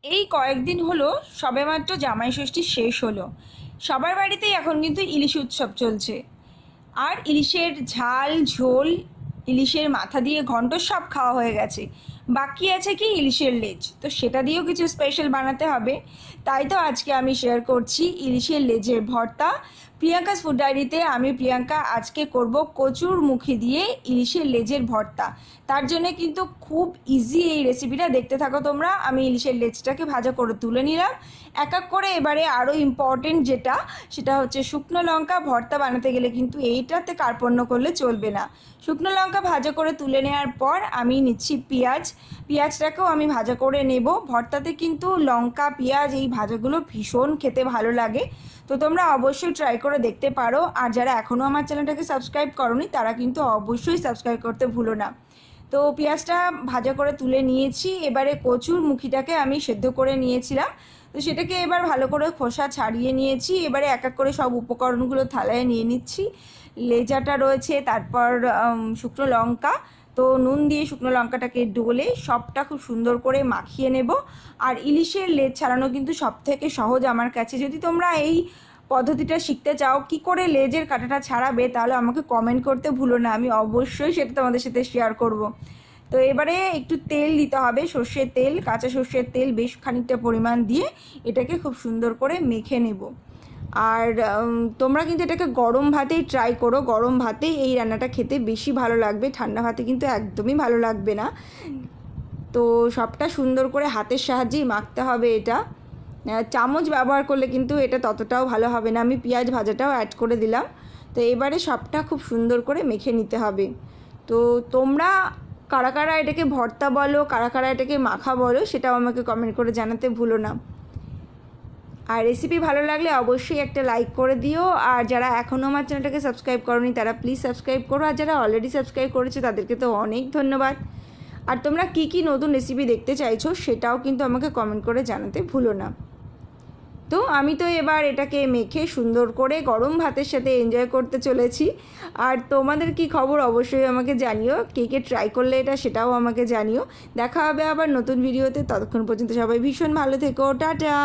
এই কয়েকদিন হলো সবেমাত্র জামাই ষষ্ঠী শেষ হলো। সবার বাড়িতেই এখন কিন্তু ইলিশ উৎসব চলছে। আর ইলিশের ঝাল ঝোল, ইলিশের মাথা দিয়ে ঘন্ট সব খাওয়া হয়ে গেছে। বাকি আছে কি ইলিশের লেজ, তো সেটা দিয়েও কিছু স্পেশাল বানাতে হবে। তাই তো আজকে আমি শেয়ার করছি ইলিশের লেজের ভর্তা। প্রিয়াঙ্কাস ফুড ডায়েরিতে আমি প্রিয়াঙ্কা আজকে করব কচুর মুখি দিয়ে ইলিশের লেজের ভর্তা। তার জন্য কিন্তু খুব ইজি এই রেসিপিটা, দেখতে থাকো তোমরা। আমি ইলিশের লেজটাকে ভাজা করে তুলে নিলাম এক এক করে। এবারে আরও ইম্পর্টেন্ট যেটা, সেটা হচ্ছে শুকনো লঙ্কা। ভর্তা বানাতে গেলে কিন্তু এইটাতে কার্পণ্য করলে চলবে না। শুকনো লঙ্কা ভাজা করে তুলে নেওয়ার পর আমি নিচ্ছি পেঁয়াজটাকেও আমি ভাজা করে নেব। ভর্তাতে কিন্তু লঙ্কা পেঁয়াজ এই ভাজাগুলো ভীষণ খেতে ভালো লাগে, তো তোমরা অবশ্যই ট্রাই করে দেখতে পারো। আর যারা এখনও আমার চ্যানেলটাকে সাবস্ক্রাইব করোনি তারা কিন্তু অবশ্যই সাবস্ক্রাইব করতে ভুলো না। তো পেঁয়াজটা ভাজা করে তুলে নিয়েছি। এবারে কচুর মুখিটাকে আমি সেদ্ধ করে নিয়েছিলাম, তো সেটাকে এবার ভালো করে খোসা ছাড়িয়ে নিয়েছি। এবারে এক এক করে সব উপকরণগুলো থালায় নিয়ে নিচ্ছি। লেজাটা রয়েছে, তারপর শুকনো লঙ্কা, তো নুন দিয়ে শুকনো লঙ্কাটাকে ডলে সবটা খুব সুন্দর করে মাখিয়ে নেব। আর ইলিশের লেজ ছাড়ানো কিন্তু সব থেকে সহজ আমার কাছে। যদি তোমরা এই পদ্ধতিটা শিখতে চাও কি করে লেজের কাঁটাটা ছাড়াবে, তাহলে আমাকে কমেন্ট করতে ভুলো না, আমি অবশ্যই সেটা তোমাদের সাথে শেয়ার করব। তো এবারে একটু তেল দিতে হবে, সর্ষের তেল, কাঁচা সর্ষের তেল বেশ খানিকটা পরিমাণ দিয়ে এটাকে খুব সুন্দর করে মেখে নেব। আর তোমরা কিন্তু এটাকে গরম ভাতেই ট্রাই করো, গরম ভাতেই এই রান্নাটা খেতে বেশি ভালো লাগবে, ঠান্ডা ভাতে কিন্তু একদমই ভালো লাগবে না। তো সবটা সুন্দর করে হাতের সাহায্যেই মাখতে হবে। এটা চামচ ব্যবহার করলে কিন্তু এটা ততটাও ভালো হবে না। আমি পেঁয়াজ ভাজাটাও অ্যাড করে দিলাম। তো এবারে সবটা খুব সুন্দর করে মেখে নিতে হবে। তো তোমরা কারা কারা এটাকে ভর্তা বলো, কারা কারা এটাকে মাখা বলো, সেটাও আমাকে কমেন্ট করে জানাতে ভুলো না। আর রেসিপি ভালো লাগলে অবশ্যই একটা লাইক করে দিও। আর যারা এখনও আমার চ্যানেলটাকে সাবস্ক্রাইব করোনি তারা প্লিজ সাবস্ক্রাইব করো। আর যারা অলরেডি সাবস্ক্রাইব করেছে তাদেরকে তো অনেক ধন্যবাদ। আর তোমরা কি কি নতুন রেসিপি দেখতে চাইছো সেটাও কিন্তু আমাকে কমেন্ট করে জানাতে ভুলো না। তো আমি তো এবার এটাকে মেখে সুন্দর করে গরম ভাতের সাথে এনজয় করতে চলেছি। আর তোমাদের কি খবর অবশ্যই আমাকে জানিও, কে কে ট্রাই করলে এটা সেটাও আমাকে জানিও। দেখা হবে আবার নতুন ভিডিওতে, ততক্ষণ পর্যন্ত সবাই ভীষণ ভালো থেকো, টাটা।